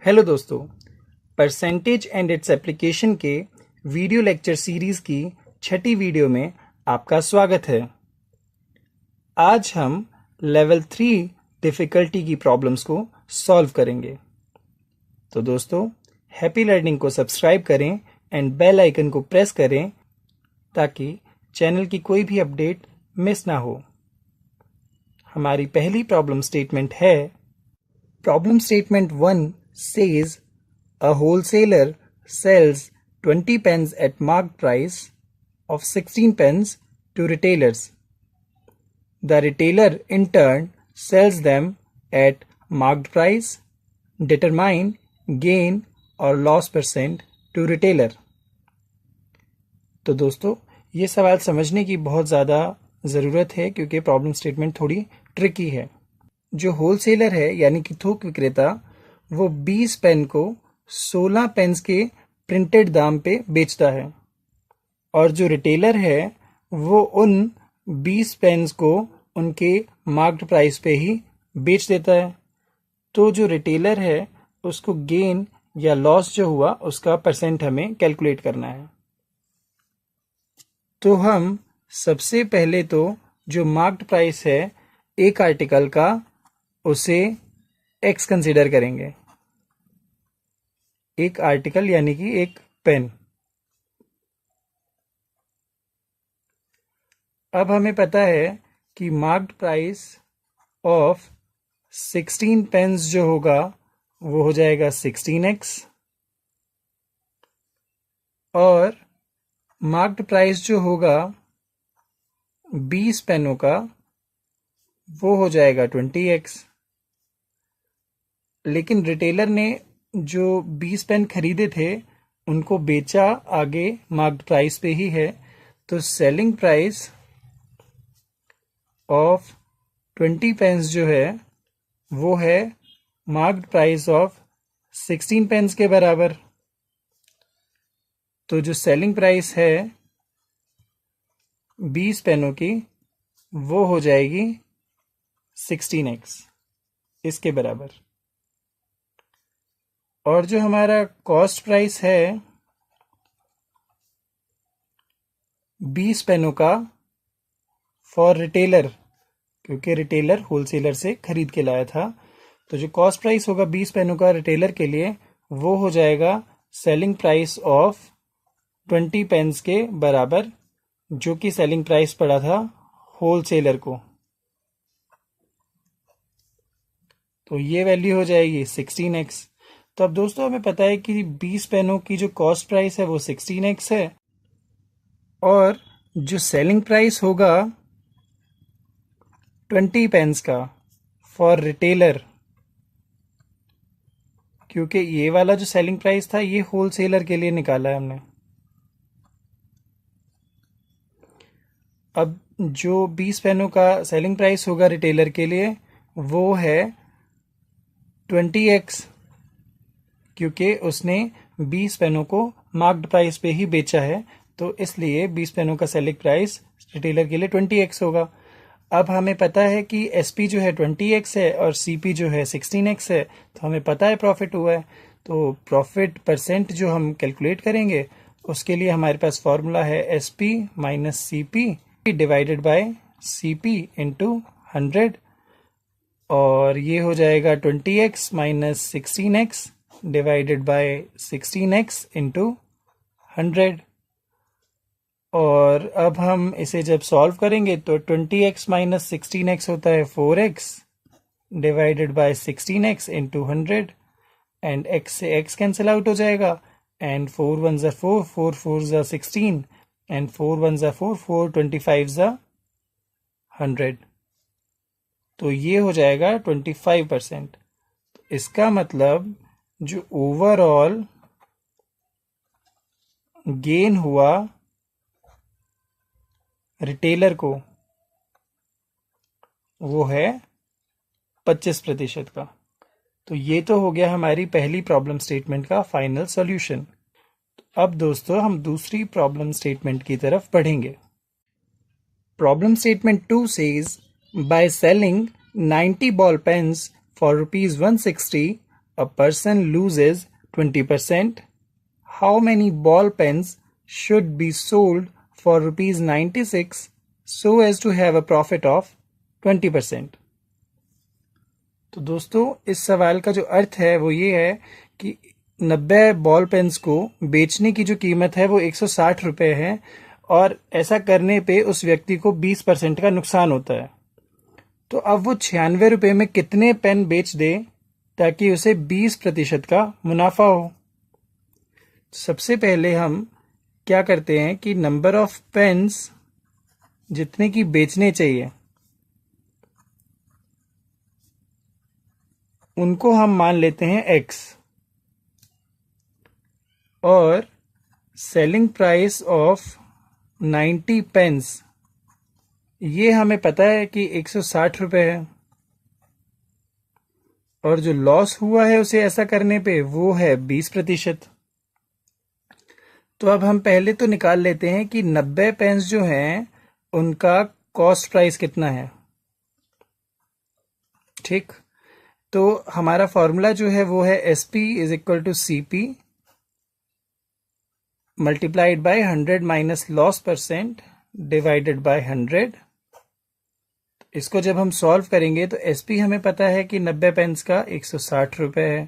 Hello दोस्तों, percentage and its application के video lecture series की छठी वीडियो में आपका स्वागत है। आज हम लेवल 3 डिफ़िकल्टी की प्रॉब्लम्स को सॉल्व करेंगे। तो दोस्तों, हैप्पी लर्निंग को सब्सक्राइब करें एंड बेल आइकन को प्रेस करें ताकि चैनल की कोई भी अपडेट मिस ना हो। हमारी पहली प्रॉब्लम स्टेटमेंट है, problem statement 1 says a wholesaler sells 20 pens at marked price of 16 pens to retailers. The retailer in turn sells them at marked price. Determine gain or loss percent to retailer. तो दोस्तों, ये सवाल समझने की बहुत ज़्यादा ज़रूरत है क्योंकि प्रॉब्लम स्टेटमेंट थोड़ी ट्रिकी है। जो होलसेलर है यानी कि थोक विक्रेता, वो 20 पेन को 16 पेन्स के प्रिंटेड दाम पे बेचता है और जो रिटेलर है वो उन 20 पेन्स को उनके मार्क्ड प्राइस पे ही बेच देता है। तो जो रिटेलर है उसको गेन या लॉस जो हुआ उसका परसेंट हमें कैलकुलेट करना है। तो हम सबसे पहले तो जो मार्क्ड प्राइस है एक आर्टिकल का, उसे एक्स कंसीडर करेंगे। एक आर्टिकल यानी कि एक पेन। अब हमें पता है कि मार्क्ड प्राइस ऑफ 16 पेन्स जो होगा वो हो जाएगा 16x और मार्क्ड प्राइस जो होगा 20 पेनों का वो हो जाएगा 20x। लेकिन रिटेलर ने जो 20 पेन खरीदे थे उनको बेचा आगे मार्क्ड प्राइस पे ही है, तो सेलिंग प्राइस ऑफ 20 पेन्स जो है वो है मार्क्ड प्राइस ऑफ 16 पेन्स के बराबर। तो जो सेलिंग प्राइस है 20 पेनों की वो हो जाएगी 16x, इसके बराबर। और जो हमारा कॉस्ट प्राइस है 20 पेनों का फॉर रिटेलर, क्योंकि रिटेलर होलसेलर से खरीद के लाया था, तो जो कॉस्ट प्राइस होगा 20 पेनों का रिटेलर के लिए वो हो जाएगा सेलिंग प्राइस ऑफ 20 पेन्स के बराबर, जो कि सेलिंग प्राइस पड़ा था होलसेलर को। तो ये वैल्यू हो जाएगी 16x। तो अब दोस्तों हमें पता है कि 20 पेनों की जो कॉस्ट प्राइस है वो 16x है और जो सेलिंग प्राइस होगा 20 पेन्स का फॉर रिटेलर, क्योंकि ये वाला जो सेलिंग प्राइस था ये होलसेलर के लिए निकाला है हमने। अब जो 20 पेनों का सेलिंग प्राइस होगा रिटेलर के लिए वो है 20x, क्योंकि उसने 20 पेनों को मार्क्ड प्राइस पे ही बेचा है, तो इसलिए 20 पेनों का सेलिंग प्राइस रिटेलर के लिए 20x होगा। अब हमें पता है कि SP जो है 20x है और CP जो है 16x है, तो हमें पता है प्रॉफिट हुआ है। तो प्रॉफिट परसेंट जो हम कैलकुलेट करेंगे उसके लिए हमारे पास फॉर्मूला है SP minus CP divided by CP into 100, और ये हो जाएगा 20x minus 16x divided by 16x into 100। और अब हम इसे जब सॉल्व करेंगे तो 20x माइनस 16x होता है 4x divided by 16x into 100, and x से x कैंसिल आउट हो जाएगा, एंड 4 1 ज़ा 4, 4 4 ज़ा 16, एंड 4 1 ज़ा 4, 4 25 ज़ा 100। तो ये हो जाएगा 25%। इसका मतलब जो ओवरऑल गेन हुआ रिटेलर को वो है 25% का। तो ये तो हो गया हमारी पहली प्रॉब्लम स्टेटमेंट का फाइनल सॉल्यूशन। अब दोस्तों हम दूसरी प्रॉब्लम स्टेटमेंट की तरफ बढ़ेंगे। Problem statement 2 says by selling 90 ball pens for rupees 160, a person loses 20%, how many ball pens should be sold for rupees 96 so as to have a profit of 20%? तो दोस्तों इस सवाल का जो अर्थ है वो ये है कि 90 बॉल पेन्स को बेचने की जो कीमत है वो 160 रुपये है और ऐसा करने पे उस व्यक्ति को 20% का नुकसान होता है। तो अब वो 96 रुपये में कितने पेन बेच दे ताकि उसे 20% का मुनाफा हो। सबसे पहले हम क्या करते हैं कि नंबर ऑफ पेन्स जितने की बेचने चाहिए उनको हम मान लेते हैं x और सेलिंग प्राइस ऑफ 90 पेन्स ये हमें पता है कि 160 रुपये है और जो लॉस हुआ है उसे ऐसा करने पे वो है 20%। तो अब हम पहले तो निकाल लेते हैं कि 90 पेन्स जो हैं उनका कॉस्ट प्राइस कितना है। ठीक, तो हमारा फॉर्मूला जो है वो है SP is equal to CP multiplied by 100 minus loss percent divided by 100। इसको जब हम सॉल्व करेंगे तो SP हमें पता है कि 90 पेन्स का 160 रुपये है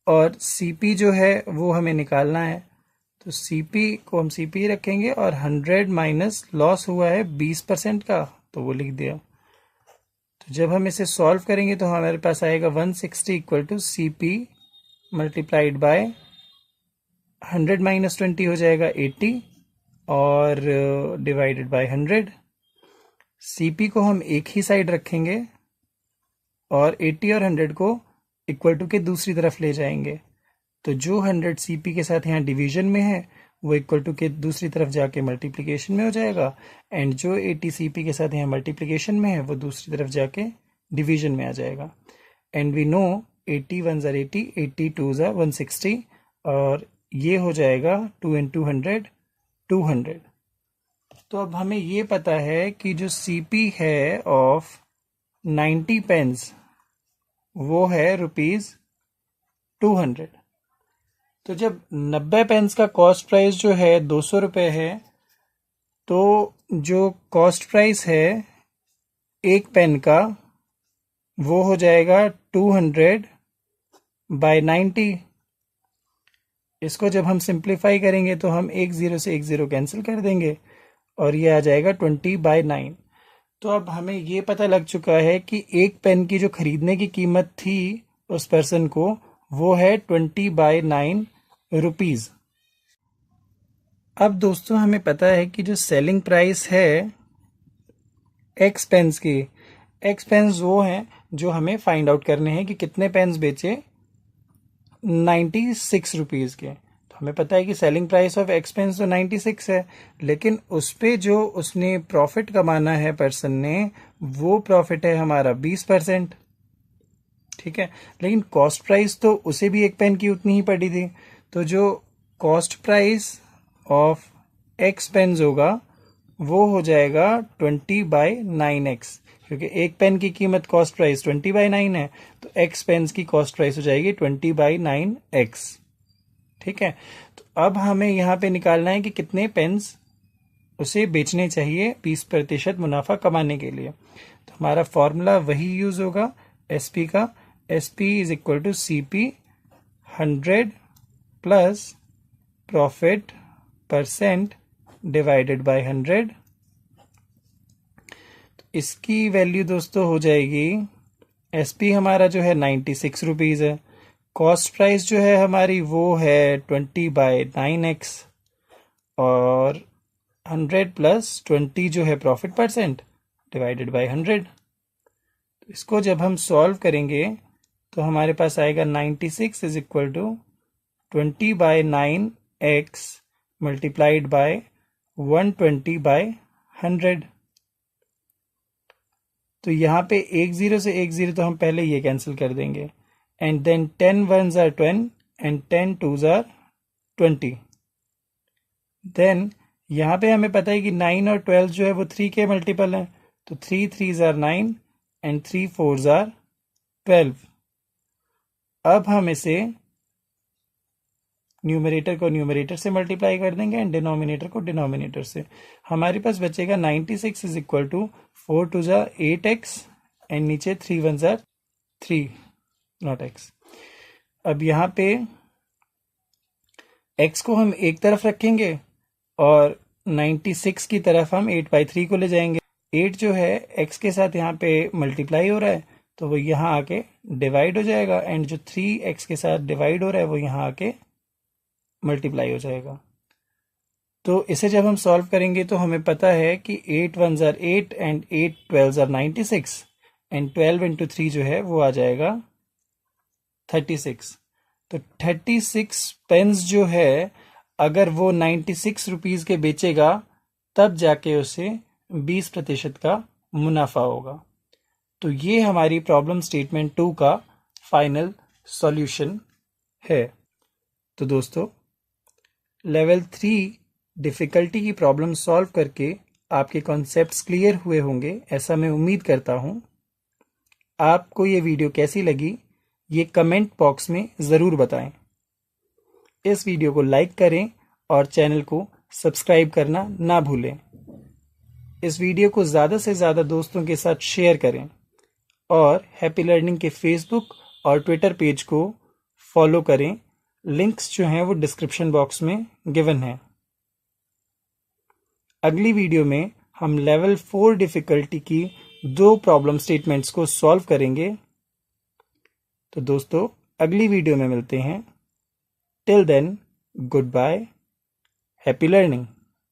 और CP जो है वो हमें निकालना है। तो CP को हम CP रखेंगे और 100 माइनस लॉस हुआ है 20% का तो वो लिख दिया। तो जब हम इसे सॉल्व करेंगे तो हमारे पास आएगा 160 equal to CP multiplied by 100 minus 20 हो जाएगा 80 और डिवाइडेड बाय 100। CP को हम एक ही साइड रखेंगे और 80 और 100 को इक्वल टू के दूसरी तरफ ले जाएंगे। तो जो 100 CP के साथ यहाँ डिवीजन में है वो इक्वल टू के दूसरी तरफ जाके मल्टीप्लिकेशन में हो जाएगा एंड जो 80 CP के साथ यहाँ मल्टीप्लिकेशन में है वो दूसरी तरफ जाके डिवीजन में आ जाएगा। And we know 80 1 are 80, 80 2 are 160 और ये हो जाएगा 2 and 200 200। तो अब हमें ये पता है कि जो CP है ऑफ 90 पेन्स वो है रुपीज 200। तो जब 90 पेन्स का कॉस्ट प्राइस जो है 200 रुपये है तो जो कॉस्ट प्राइस है एक पेन का वो हो जाएगा 200 बाय 90। इसको जब हम सिंप्लीफाई करेंगे तो हम एक ज़ीरो से एक ज़ीरो कैंसिल कर देंगे और ये आ जाएगा 20 बाय 9। तो अब हमें ये पता लग चुका है कि एक पेन की जो खरीदने की कीमत थी उस पर्सन को वो है 20 बाय 9 रुपीज़। अब दोस्तों हमें पता है कि जो सेलिंग प्राइस है एक्स पेन्स की, एक्स पेन्स वो हैं जो हमें फाइंड आउट करने हैं कि कितने पेन्स बेचे 96 रुपीज़ के। तो हमें पता है कि selling price of X pens तो 96 है लेकिन उस पे जो उसने प्रॉफिट कमाना है पर्सन ने वो प्रॉफिट है हमारा 20%। ठीक है, लेकिन कॉस्ट प्राइस तो उसे भी एक पेन की उतनी ही पड़ी थी। तो जो cost price of X pens होगा वो हो जाएगा 20 बाय 9x क्योंकि एक पेन की कीमत कॉस्ट प्राइस 20 बाय 9 है तो एक्स पेन्स की कॉस्ट प्राइस हो जाएगी 20 बाय 9x। ठीक है, तो अब हमें यहाँ पे निकालना है कि कितने पेन्स उसे बेचने चाहिए 20% मुनाफा कमाने के लिए। तो हमारा फॉर्मूला वही यूज होगा SP का, SP is equal to CP 100 plus profit percent divided by 100। तो इसकी वैल्यू दोस्तों हो जाएगी SP हमारा जो है 96 रुपीज़ है, कॉस्ट प्राइस जो है हमारी वो है 20 बाय 9x और 100 प्लस 20 जो है प्रॉफिट परसेंट डिवाइडेड बाय 100। तो इसको जब हम सॉल्व करेंगे तो हमारे पास आएगा 96 is equal to 20 by 9x multiplied by 120 by 100। तो यहाँ पे एक ज़ीरो से एक ज़ीरो तो हम पहले ये कैंसिल कर देंगे and then 10 1s are 10 and 10 2s are 20। Then यहाँ पे हमें पता है कि 9 और 12 जो है वो 3 के मल्टीपल हैं तो 3 3s are 9 and 3 4s are 12। अब हम इसे न्यूमरेटर को न्यूमरेटर से मल्टीप्लाई कर देंगे एंड डिनोमिनेटर को डिनोमिनेटर से। हमारे पास बचेगा 96 इज इक्वल टू 4 टू ज़ा 8x एंड नीचे 3 1 ज़ा 3 नॉट x। अब यहाँ पे x को हम एक तरफ रखेंगे और 96 की तरफ हम 8/3 को ले जाएंगे। 8 जो है x के साथ यहाँ पे मल्टीप्लाई हो रहा है तो वो यहाँ आके डिवाइड हो जाएगा एंड जो 3x के साथ डिवाइड हो रहा है वो यहाँ आके मल्टीप्लाई हो जाएगा। तो इसे जब हम सॉल्व करेंगे तो हमें पता है कि 8 1 ज़ा 8 एंड 8 12 ज़ा 96 एंड 12 इंटू 3 जो है वो आ जाएगा 36। तो 36 पेन्स जो है अगर वो 96 रुपीज़ के बेचेगा तब जाके उसे 20% का मुनाफा होगा। तो ये हमारी प्रॉब्लम स्टेटमेंट 2 का फाइनल सॉल्यूशन है। तो दोस्तों, लेवल 3 डिफ़िकल्टी की प्रॉब्लम सॉल्व करके आपके कॉन्सेप्ट्स क्लियर हुए होंगे, ऐसा मैं उम्मीद करता हूँ। आपको ये वीडियो कैसी लगी ये कमेंट बॉक्स में ज़रूर बताएं। इस वीडियो को लाइक करें और चैनल को सब्सक्राइब करना ना भूलें। इस वीडियो को ज़्यादा से ज़्यादा दोस्तों के साथ शेयर करें और हैप्पी लर्निंग के फेसबुक और ट्विटर पेज को फॉलो करें। लिंक्स जो हैं वो डिस्क्रिप्शन बॉक्स में गिवन हैं। अगली वीडियो में हम लेवल 4 डिफ़िकल्टी की 2 प्रॉब्लम स्टेटमेंट्स को सॉल्व करेंगे। तो दोस्तों, अगली वीडियो में मिलते हैं। Till then, goodbye, happy learning.